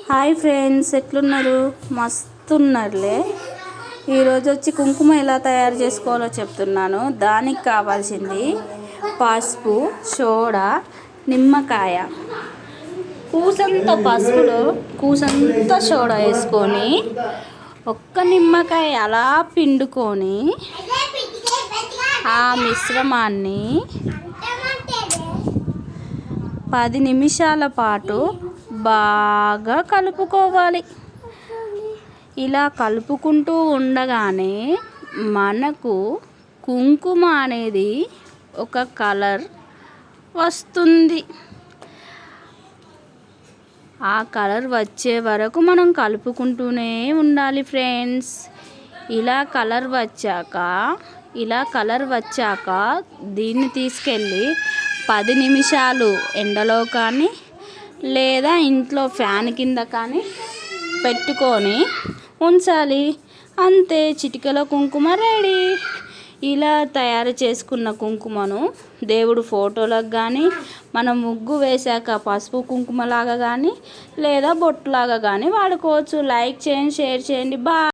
Hi friends, ఎట్లున్నారు? మస్తున్నారులే. ఈరోజు వచ్చి కుంకుమ ఎలా తయారు చేసుకోవాలో చెప్తున్నాను. దానికి కావాల్సింది పసుపు, సోడా, నిమ్మకాయ, కూసంత పసుపులో కూసంత సోడా వేసుకొని ఒక్క నిమ్మకాయ అలా పిండుకొని ఆ మిశ్రమాన్ని 10 నిమిషాల పాటు బాగా కలుపుకోవాలి. ఇలా కలుపుకుంటూ ఉండగానే మనకు కుంకుమ అనేది ఒక కలర్ వస్తుంది. ఆ కలర్ వచ్చే వరకు మనం కలుపుకుంటూనే ఉండాలి ఫ్రెండ్స్. ఇలా కలర్ వచ్చాక దీన్ని తీసుకెళ్ళి 10 నిమిషాలు ఎండలో కానీ లేదా ఇంట్లో ఫ్యాన్ కింద కానీ పెట్టుకొని ఉంచాలి. అంతే, చిటికెలో కుంకుమ రెడీ. ఇలా తయారు చేసుకున్న కుంకుమను దేవుడు ఫోటోలకు కానీ, మనం ముగ్గు వేశాక పసుపు కుంకుమలాగా కానీ లేదా బొట్టులాగా కానీ వాడుకోవచ్చు. లైక్ చేయండి, షేర్ చేయండి. బాయ్.